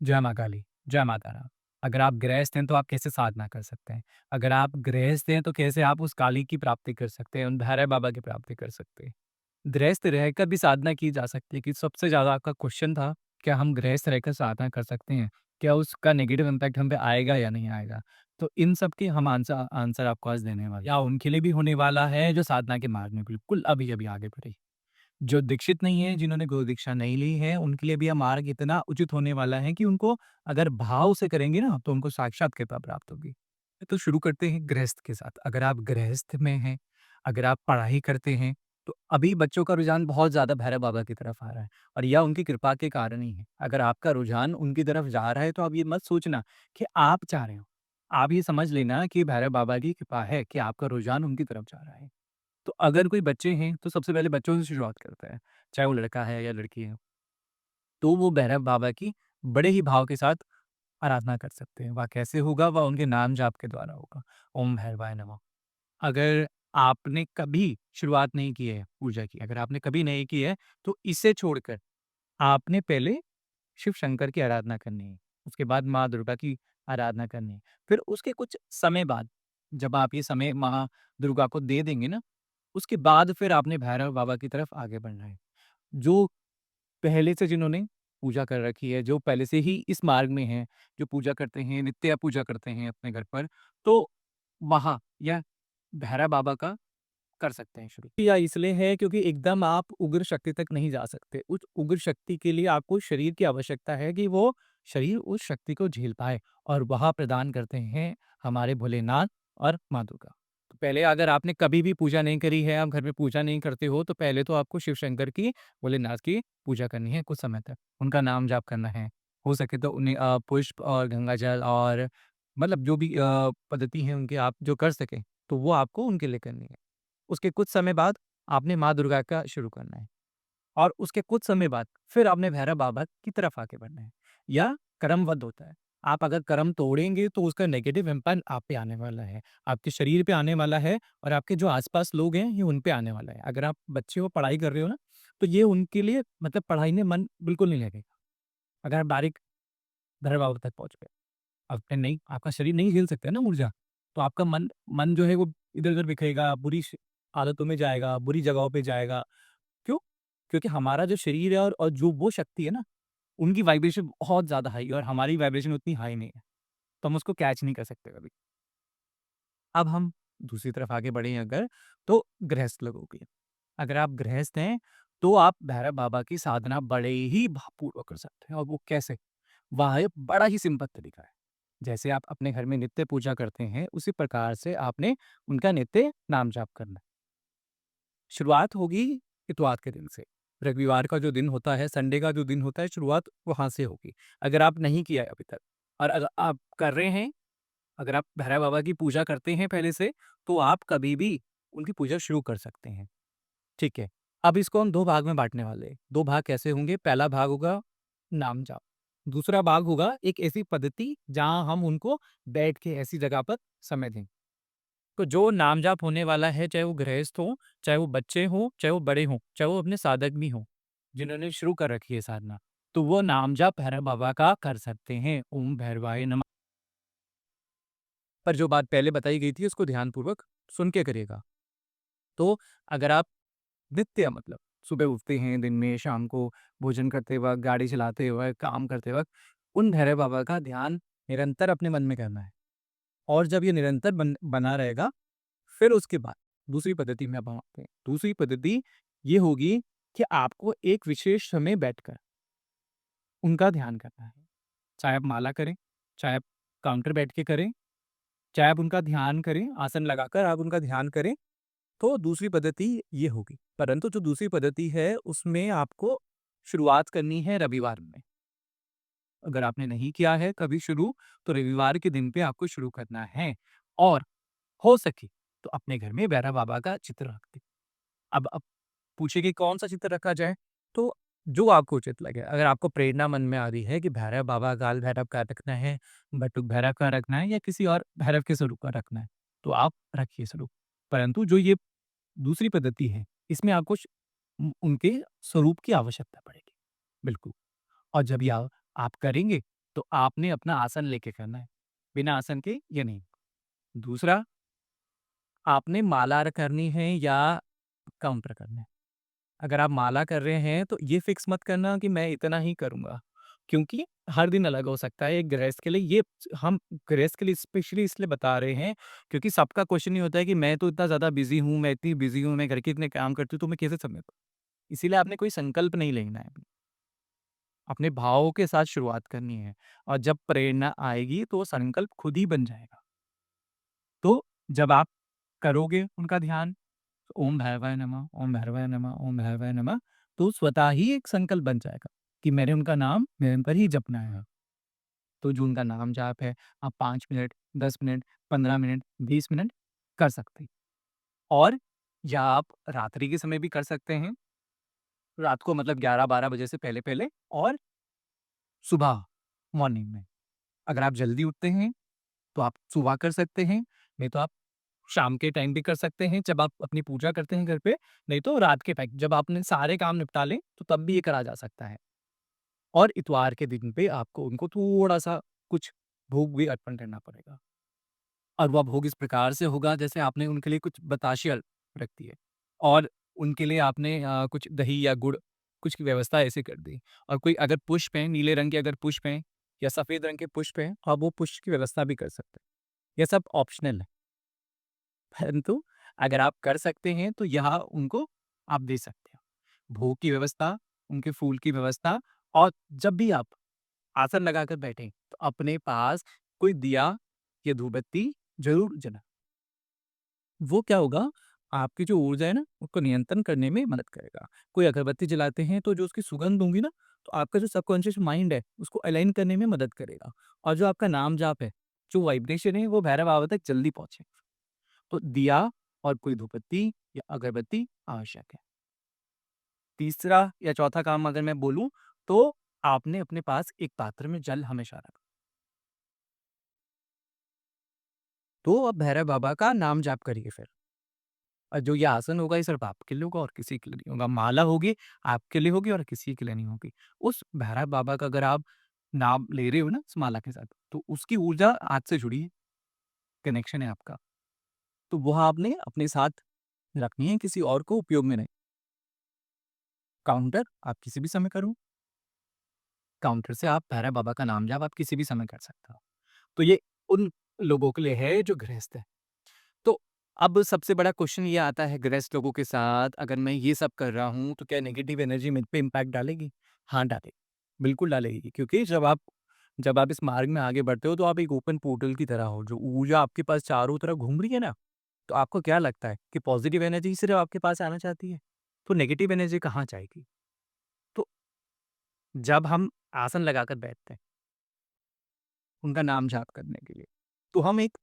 जय माँ काली, जय माता राम। अगर आप गृहस्थ हैं तो आप कैसे साधना कर सकते हैं? अगर आप गृहस्थ हैं तो कैसे आप उस काली की प्राप्ति कर सकते हैं, उन भैरव बाबा की प्राप्ति कर सकते हैं? गृहस्थ रहकर भी साधना की जा सकती है कि सबसे ज़्यादा आपका क्वेश्चन था, क्या हम गृहस्थ रहकर साधना कर सकते हैं? क्या उसका नेगेटिव इम्पैक्ट हम पे आएगा या नहीं आएगा? तो इन सब के हम आंसर आंसर आपको आज देने वाले हैं। या उनके लिए भी होने वाला है जो साधना के मार्ग में बिल्कुल अभी-अभी आगे बढ़े। जो दीक्षित नहीं है, जिन्होंने गुरु दीक्षा नहीं ली है, उनके लिए भी यह मार्ग इतना उचित होने वाला है कि उनको अगर भाव से करेंगे ना, तो उनको साक्षात कृपा प्राप्त होगी। तो शुरू करते हैं गृहस्थ के साथ। अगर आप गृहस्थ में हैं, अगर आप पढ़ाई करते हैं, तो अभी बच्चों का रुझान बहुत ज़्यादा भैरव बाबा की तरफ आ रहा है और यह उनकी कृपा के कारण ही है। अगर आपका रुझान उनकी तरफ जा रहा है, तो आप ये मत सोचना कि आप चाह रहे हो। आप ये समझ लेना कि भैरव बाबा की कृपा है कि आपका रुझान उनकी तरफ जा रहा है। तो अगर कोई बच्चे हैं, तो सबसे पहले बच्चों से शुरुआत करते हैं, चाहे वो लड़का है या लड़की है। तो वो भैरव बाबा की बड़े ही भाव के साथ आराधना कर सकते हैं। वह कैसे होगा? वह उनके नाम जाप के द्वारा होगा। ओम भैरवाय नमः। अगर आपने कभी शुरुआत नहीं की है पूजा की, अगर आपने कभी नहीं की है, तो इसे छोड़कर आपने पहले शिव शंकर की आराधना करनी है। उसके बाद माँ दुर्गा की आराधना करनी है। फिर उसके कुछ समय बाद, जब आप ये समय माँ दुर्गा को दे देंगे ना, उसके बाद फिर आपने भैरव बाबा की तरफ आगे बढ़ना है। जो पहले से जिन्होंने पूजा कर रखी है, जो पहले से ही इस मार्ग में हैं, जो पूजा करते हैं, नित्य पूजा करते हैं अपने घर पर, तो वहाँ या भैरव बाबा का कर सकते हैं शुरू। या इसलिए है क्योंकि एकदम आप उग्र शक्ति तक नहीं जा सकते। उस उग्र शक्ति के लिए आपको शरीर की आवश्यकता है कि वो शरीर उस शक्ति को झेल पाए और वह प्रदान करते हैं हमारे भोलेनाथ और माँ दुर्गा। तो पहले अगर आपने कभी भी पूजा नहीं करी है, आप घर में पूजा नहीं करते हो, तो पहले तो आपको शिव शंकर की, भोलेनाथ की पूजा करनी है कुछ समय तक। उनका नाम जाप करना है। हो सके तो उन्हें पुष्प और गंगा जल और मतलब जो भी पद्धति है उनकी आप जो कर सकें, तो वो आपको उनके लिए करनी है। उसके कुछ समय बाद आपने माँ दुर्गा का शुरू करना है और उसके कुछ समय बाद फिर आपने भैरव बाबा की तरफ आगे बढ़ना है। या क्रमबद्ध होता है। आप अगर क्रम तोड़ेंगे तो उसका नेगेटिव इम्पैक्ट आप पे आने वाला है, आपके शरीर पे आने वाला है और आपके जो आस-पास लोग हैं, ये उन पे आने वाला है। अगर आप बच्चे हो, पढ़ाई कर रहे हो ना, तो ये उनके लिए मतलब पढ़ाई में मन बिल्कुल नहीं लगेगा। अगर आप डायरेक्ट भैरव बाबा तक पहुँच गए। आपने नहीं आपका शरीर नहीं झेल सकता है ना ऊर्जा, तो आपका मन मन जो है वो इधर-उधर बिखरेगा, बुरी आदतों में जाएगा, बुरी जगहों पे जाएगा। क्यों? क्योंकि हमारा जो शरीर है और जो वो शक्ति है ना, उनकी वाइब्रेशन बहुत ज़्यादा हाई है और हमारी वाइब्रेशन उतनी हाई नहीं है, तो हम उसको कैच नहीं कर सकते कभी। अब हम दूसरी तरफ आगे बढ़े अगर, तो गृहस्थ लोगों की। अगर आप गृहस्थ हैं, तो आप भैरव बाबा की साधना बड़े ही भावपूर्वक कर सकते हैं और वो कैसे? वह एक बड़ा ही सिंपल तरीका है। जैसे आप अपने घर में नित्य पूजा करते हैं, उसी प्रकार से आपने उनका नित्य नाम जाप करना है। शुरुआत होगी इतवार के दिन से। रविवार का जो दिन होता है, संडे का जो दिन होता है, शुरुआत वहाँ से होगी। अगर आप नहीं किया है अभी तक और अगर आप कर रहे हैं, अगर आप भैरव बाबा की पूजा करते हैं पहले से, तो आप कभी भी उनकी पूजा शुरू कर सकते हैं। ठीक है। अब इसको हम 2 भाग में बाँटने वाले हैं। 2 भाग कैसे होंगे? पहला भाग होगा नाम जाप। दूसरा भाग होगा एक ऐसी पद्धति जहाँ हम उनको बैठ के ऐसी जगह पर समय दें। तो जो नाम जाप होने वाला है, चाहे वो गृहस्थ हो, चाहे वो बच्चे हों, चाहे वो बड़े हों, चाहे वो अपने साधक भी हों, जिन्होंने शुरू कर रखी है साधना, तो वो नाम जाप भैरव बाबा का कर सकते हैं। ओम भैरवाय नमः। पर जो बात पहले बताई गई थी उसको ध्यानपूर्वक सुन के करिएगा। तो अगर आप नित्य मतलब सुबह उठते हैं, दिन में, शाम को भोजन करते वक़्त, गाड़ी चलाते वक़्त, काम करते वक़्त, उन भैरव बाबा का ध्यान निरंतर अपने मन में करना है। और जब ये निरंतर बना रहेगा, फिर उसके बाद दूसरी पद्धति में अब हम आते हैं। दूसरी पद्धति ये होगी कि आपको एक विशेष समय बैठकर उनका ध्यान करना है। चाहे आप माला करें, चाहे आप काउंटर बैठ के करें, चाहे आप उनका ध्यान करें, आसन लगाकर आप उनका ध्यान करें, तो दूसरी पद्धति ये होगी। परंतु जो दूसरी पद्धति है, उसमें आपको शुरुआत करनी है रविवार में। अगर आपने नहीं किया है कभी शुरू, तो रविवार के दिन पे आपको शुरू करना है और हो सके तो अपने घर में भैरव बाबा का चित्र रख दें। अब पूछिए कि कौन-सा चित्र रखा जाए? तो जो आपको उचित लगे। अगर आपको प्रेरणा मन में आ रही है कि भैरव बाबा, काल भैरव का रखना है, बटुक भैरव का रखना है या किसी और भैरव के स्वरूप का रखना है, तो आप रखिए स्वरूप। परंतु जो ये दूसरी पद्धति है, इसमें आपको उनके स्वरूप की आवश्यकता पड़ेगी। बिल्कुल। और जब आप करेंगे, तो आपने अपना आसन लेके करना है, बिना आसन के ये नहीं। दूसरा, आपने माला करनी है या काउंटर करना है। अगर आप माला कर रहे हैं तो ये फिक्स मत करना कि मैं इतना ही करूँगा, क्योंकि हर दिन अलग हो सकता है। एक गृहस्थ के लिए ये हम गृहस्थ के लिए स्पेशली इसलिए बता रहे हैं, क्योंकि सबका क्वेश्चन ये होता है कि मैं तो इतना ज़्यादा बिज़ी हूँ, मैं इतनी बिज़ी हूँ, मैं घर के इतने काम करती हूँ, तो मैं कैसे समय दूँ? इसीलिए आपने कोई संकल्प नहीं लेना है। अपने भावों के साथ शुरुआत करनी है और जब प्रेरणा आएगी तो वो संकल्प खुद ही बन जाएगा। तो जब आप करोगे उनका ध्यान, ओम भैरवाय नमः, ओम भैरवाय नमः, ओम भैरवाय नमः, तो स्वतः ही एक संकल्प बन जाएगा कि मैंने उनका नाम मेरे पर ही जपना है। तो जो उनका नाम जाप है, आप 5 मिनट, 10 मिनट, 15 मिनट, 20 मिनट कर सकते हैं। और या आप रात्रि के समय भी कर सकते हैं, रात को मतलब 11-12 बजे से पहले-पहले, और सुबह मॉर्निंग में। अगर आप जल्दी उठते हैं, तो आप सुबह कर सकते हैं, नहीं तो आप शाम के टाइम भी कर सकते हैं जब आप अपनी पूजा करते हैं घर पे, नहीं तो रात के टाइम जब आपने सारे काम निपटा लें, तो तब भी ये करा जा सकता है। और इतवार के दिन पे आपको उनको थोड़ा-सा कुछ भोग भी अर्पण करना पड़ेगा। और वह भोग इस प्रकार से होगा जैसे आपने उनके लिए कुछ बताशे रख दिए और उनके लिए आपने कुछ दही या गुड़ कुछ की व्यवस्था ऐसे कर दी। और कोई अगर पुष्प हैं, नीले रंग के अगर पुष्प हैं या सफ़ेद रंग के पुष्प हैं, आप वो पुष्प की व्यवस्था भी कर सकते हैं। ये सब ऑप्शनल है। परंतु अगर आप कर सकते हैं तो यहाँ उनको आप दे सकते हो। भोग की व्यवस्था, उनके फूल की व्यवस्था, और जब भी आप आसन लगाकर बैठें तो अपने पास कोई दिया या धूपबत्ती ज़रूर जला। वो क्या होगा, आपकी जो ऊर्जा है ना, उसको नियंत्रण करने में मदद करेगा। कोई अगरबत्ती जलाते हैं तो जो उसकी सुगंध होंगी ना, तो आपका जो सबकॉन्शियस माइंड है, उसको अलाइन करने में मदद करेगा। और जो आपका नाम जाप है, जो वाइब्रेशन है, वो भैरव बाबा तक जल्दी पहुँचे। तो दिया और कोई धूपबत्ती या अगरबत्ती आवश्यक है। तीसरा या चौथा काम अगर मैं बोलूँ, तो आपने अपने पास एक पात्र में जल हमेशा रखा। तो अब भैरव बाबा का नाम जाप करिए फिर। और जो ये आसन होगा ये सिर्फ़ आपके लिए होगा और किसी के लिए नहीं होगा। माला होगी, आपके लिए होगी और किसी के लिए नहीं होगी। उस भैरव बाबा का अगर आप नाम ले रहे हो ना उस माला के साथ, तो उसकी ऊर्जा आज से जुड़ी है, कनेक्शन है आपका। तो वह आपने अपने साथ रखनी है, किसी और को उपयोग में नहीं। काउंटर आप किसी भी समय करो, काउंटर से आप भैरव बाबा का नाम जाप आप किसी भी समय कर सकते हो। तो ये उन लोगों के लिए है जो गृहस्थ है। तो अब सबसे बड़ा क्वेश्चन ये आता है गृहस्थ लोगों के साथ, अगर मैं ये सब कर रहा हूँ तो क्या नेगेटिव एनर्जी मुझ पे इम्पैक्ट डालेगी? हाँ, डालेगी। बिल्कुल डालेगी, क्योंकि जब आप इस मार्ग में आगे बढ़ते हो तो आप एक ओपन पोर्टल की तरह हो, जो ऊर्जा आपके पास चारों तरफ घूम रही है ना, तो आपको क्या लगता है कि पॉजिटिव एनर्जी सिर्फ़ आपके पास आना चाहती है? तो नेगेटिव एनर्जी कहाँ जाएगी? तो जब हम आसन लगाकर बैठते हैं, उनका नाम जाप करने के लिए, तो हम एक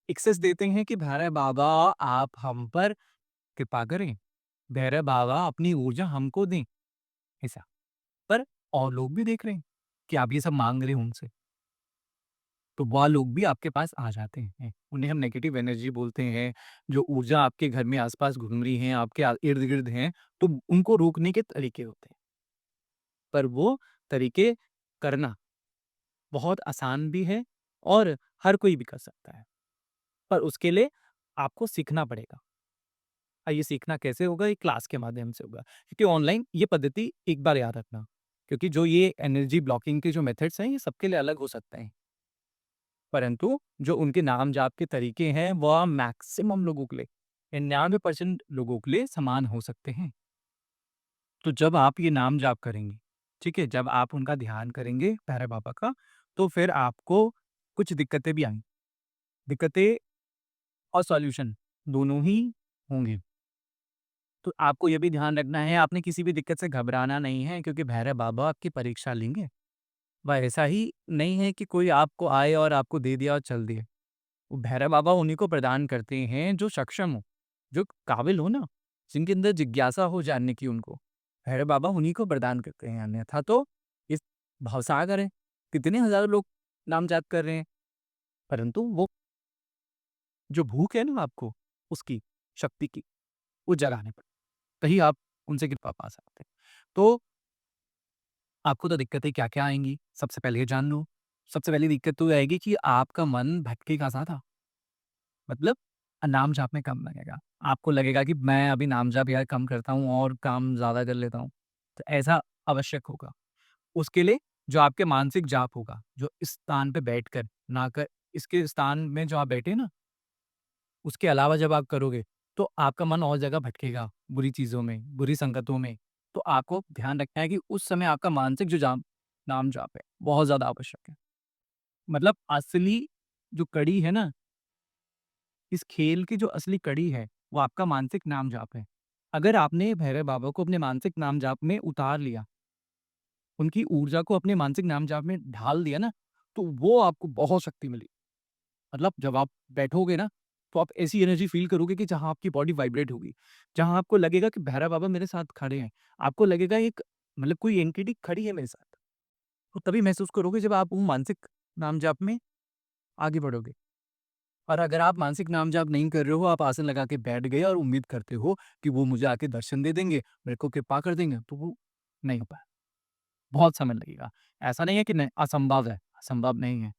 एक्सेस देते हैं कि भैरव बाबा आप हम पर कृपा करें। भैरव बाबा अपनी ऊर्जा हमको दें, ऐसा। पर और लोग भी देख रहे हैं कि आप ये सब माँग रहे हो उनसे, तो वह लोग भी आपके पास आ जाते हैं। उन्हें हम नेगेटिव एनर्जी बोलते हैं, जो ऊर्जा आपके घर में आस-पास घूम रही हैं, आपके इर्द-गिर्द हैं, तो उनको रोकने के तरीके होते हैं। पर वो तरीके करना बहुत आसान भी है और हर कोई भी कर सकता है। पर उसके लिए आपको सीखना पड़ेगा। ये सीखना कैसे होगा? ये क्लास के माध्यम से होगा। क्योंकि ऑनलाइन ये पद्धति एक बार याद रखना, क्योंकि जो ये एनर्जी ब्लॉकिंग के जो मेथड्स हैं, ये सबके लिए अलग हो सकते हैं। परंतु जो उनके नाम जाप के तरीके हैं, वह मैक्सिमम लोगों के लिए 99% लोगों के लिए समान हो सकते हैं। तो जब आप ये नाम जाप करेंगे, ठीक है? जब आप उनका ध्यान करेंगे भैरव बाबा का, तो फिर आपको कुछ दिक्कतें भी आएँगी। दिक्कतें और सॉल्यूशन दोनों ही होंगे। तो आपको ये भी ध्यान रखना है, आपने किसी भी दिक्कत से घबराना नहीं है, क्योंकि भैरव बाबा आपकी परीक्षा लेंगे। वह ऐसा ही नहीं है कि कोई आपको आए और आपको दे दिया और चल दिए। वो भैरव बाबा उन्हीं को प्रदान करते हैं जो सक्षम हो, जो काबिल हो ना, जिनके अंदर जिज्ञासा हो जानने की उनको। भैरव बाबा उन्हीं को प्रदान करते हैं, अन्यथा तो इस भवसागर है, कितने हज़ारों लोग नाम जाप कर रहे हैं, परंतु वो जो भूख है ना आपको, उसकी, शक्ति की, वो जगाने पर, तभी आप उनसे कृपा पा सकते हैं। तो आपको तो दिक्कतें क्या-क्या आएँगी, सबसे पहले ये जान लो। सबसे पहली दिक्कत तो ये आएगी कि आपका मन भटकेगा ज़्यादा, मतलब नाम जाप में कम लगेगा। आपको लगेगा कि मैं अभी नाम जाप यार कम करता हूँ और काम ज़्यादा कर लेता हूँ, तो ऐसा आवश्यक होगा। उसके लिए जो आपके मानसिक जाप होगा, जो इस स्थान पे बैठकर, ना कर इसके स्थान में जो आप बैठे ना, उसके अलावा जब आप करोगे, तो आपका मन और जगह भटकेगा, बुरी चीज़ों में, बुरी संगतों में। तो आपको ध्यान रखना है कि उस समय आपका मानसिक जो जाप नाम जाप है, बहुत ज़्यादा आवश्यक है। मतलब असली जो कड़ी है ना, इस खेल की जो असली कड़ी है, वो आपका मानसिक नाम जाप है। अगर आपने भैरव बाबा को अपने मानसिक नाम जाप में उतार लिया, उनकी ऊर्जा को अपने मानसिक नाम जाप में ढाल दिया ना, तो वो आपको बहुत शक्ति मिली। मतलब जब आप बैठोगे ना, तो आप ऐसी एनर्जी फ़ील करोगे कि जहाँ आपकी बॉडी वाइब्रेट होगी। जहाँ आपको लगेगा कि भैरव बाबा मेरे साथ खड़े हैं। आपको लगेगा एक मतलब कोई एंटिटी खड़ी है मेरे साथ। तो तभी महसूस करोगे जब आप वो मानसिक नाम जाप में आगे बढ़ोगे। और अगर आप मानसिक नाम जाप नहीं कर रहे हो, आप आसन लगा के बैठ गए और उम्मीद करते हो कि वो मुझे आके दर्शन दे देंगे, मेरे को कृपा कर देंगे, तो वो नहीं हो पाया। बहुत समय लगेगा। ऐसा नहीं है कि नहीं असंभव है, असंभव नहीं है।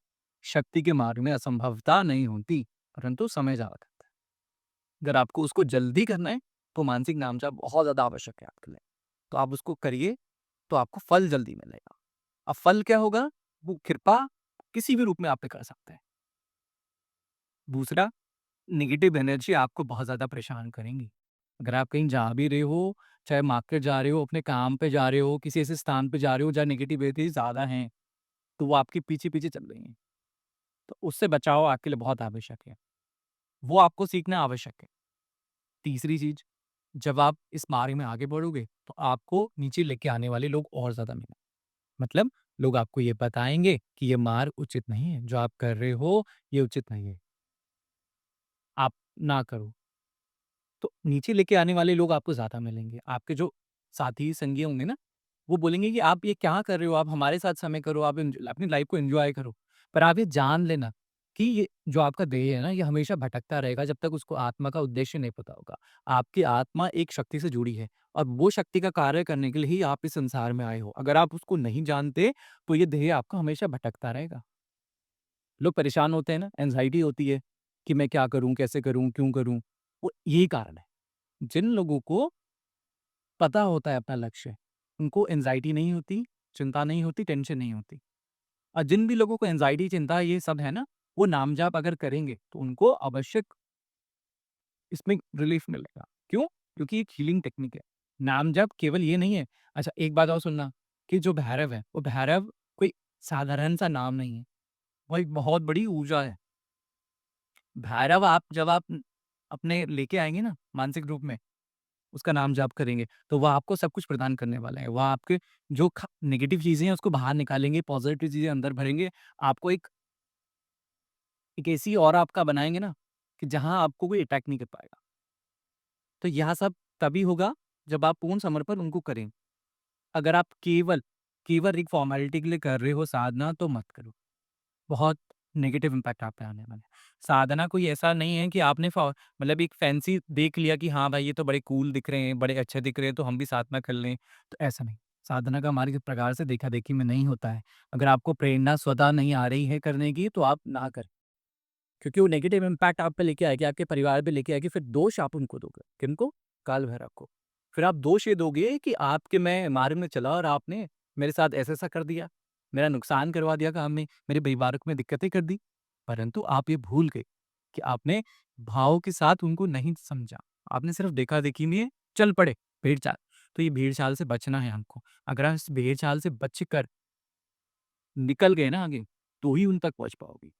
शक्ति के मार्ग में असंभवता नहीं होती, परंतु समय ज़्यादा लगता है। अगर आपको उसको जल्दी करना है, तो मानसिक नाम जाप बहुत ज़्यादा आवश्यक है आपके लिए। तो आप उसको करिए, तो आपको फल जल्दी मिलेगा। अब फल क्या होगा? वो कृपा किसी भी रूप में आप पे कर सकते हैं। दूसरा, नेगेटिव एनर्जी आपको बहुत ज़्यादा परेशान करेंगी। अगर आप कहीं जा भी रहे हो, चाहे मार्केट जा रहे हो, अपने काम पे जा रहे हो, किसी ऐसे स्थान पे जा रहे हो जहाँ नेगेटिविटी ज़्यादा है, तो वो आपके पीछे-पीछे चल रही हैं। तो उससे बचाव आपके लिए बहुत आवश्यक है। वो आपको सीखना आवश्यक है। तीसरी चीज़, जब आप इस मार्ग में आगे बढ़ोगे, तो आपको नीचे लेके आने वाले लोग और ज़्यादा मिलेंगे। मतलब लोग आपको ये बताएँगे कि ये मार्ग उचित नहीं है, जो आप कर रहे हो, ये उचित नहीं है, आप ना करो। तो नीचे लेके आने वाले लोग आपको ज़्यादा मिलेंगे। आपके जो साथी संगी होंगे ना, वो बोलेंगे कि आप ये क्या कर रहे हो? आप हमारे साथ समय करो, आप अपनी लाइफ़ को एन्जॉय करो। पर आप ये जान लेना कि ये जो आपका देह है ना, ये हमेशा भटकता रहेगा जब तक उसको आत्मा का उद्देश्य नहीं पता होगा। आपकी आत्मा एक शक्ति से जुड़ी है और वो शक्ति का कार्य करने के लिए ही आप इस संसार में आए हो। अगर आप उसको नहीं जानते, तो ये देह आपका हमेशा भटकता रहेगा। लोग परेशान होते हैं ना, एंग्ज़ायटी होती है कि मैं क्या करूँ, कैसे करूँ, क्यों करूँ? वो यही कारण है। जिन लोगों को पता होता है अपना लक्ष्य, उनको एंग्ज़ायटी नहीं होती, चिंता नहीं होती, टेंशन नहीं होती। और जिन भी लोगों को एंग्ज़ायटी, चिंता ये सब है ना, वो नाम-जाप अगर करेंगे, तो उनको आवश्यक इसमें रिलीफ़ मिलेगा। क्यों? क्योंकि एक हीलिंग टेक्निक है। नाम-जाप केवल ये नहीं है। अच्छा एक बात और सुनना कि जो भैरव है, वो भैरव कोई साधारण-सा नाम नहीं है, वो एक बहुत बड़ी ऊर्जा है। भैरव आप जब आप अपने लेके आएँगे ना मानसिक रूप में, उसका नाम जाप करेंगे, तो वो आपको सब कुछ प्रदान करने वाला है। वो आपके जो नेगेटिव चीज़ें हैं उसको बाहर निकालेंगे, पॉज़िटिव चीज़ें अंदर भरेंगे। आपको एक ऐसी ऑरा आपका बनाएँगे ना, कि जहाँ आपको कोई अटैक नहीं कर पाएगा। तो यह सब तभी होगा जब आप पूर्ण समर्पण उनको करें। अगर आप केवल एक फ़ॉर्मेलिटी के लिए कर रहे हो साधना तो मत करो। बहुत नेगेटिव इम्पैक्ट आप पे आने वाला है। साधना कोई ऐसा नहीं है कि आपने मतलब एक फैंसी देख लिया कि हाँ भाई ये तो बड़े कूल दिख रहे हैं, बड़े अच्छे दिख रहे हैं तो हम भी साथ में कर लें, तो ऐसा नहीं। साधना का मार्ग इस प्रकार से देखा-देखी में नहीं होता है। अगर आपको प्रेरणा स्वतः नहीं आ रही है करने की तो आप ना करें। क्योंकि वो नेगेटिव इम्पैक्ट आप पे लेके आएगी, आपके परिवार पे लेके आएगी, फिर दोष आप उनको दोगे। किनको? काल भैरव को। फिर आप दोष ये दोगे कि आपके मैं मार्ग में चला और आपने मेरे साथ ऐसा-ऐसा कर दिया, मेरा नुकसान करवा दिया काम में, मेरे परिवार में दिक्कतें कर दी। परंतु आप ये भूल गए कि आपने भाव के साथ उनको नहीं समझा। आपने सिर्फ देखा-देखी में चल पड़े, भेड़-चाल। तो ये भेड़-चाल से बचना है हमको। अगर आप इस भेड़-चाल से बचकर निकल गए ना आगे, तो ही उन तक पहुँच पाओगे।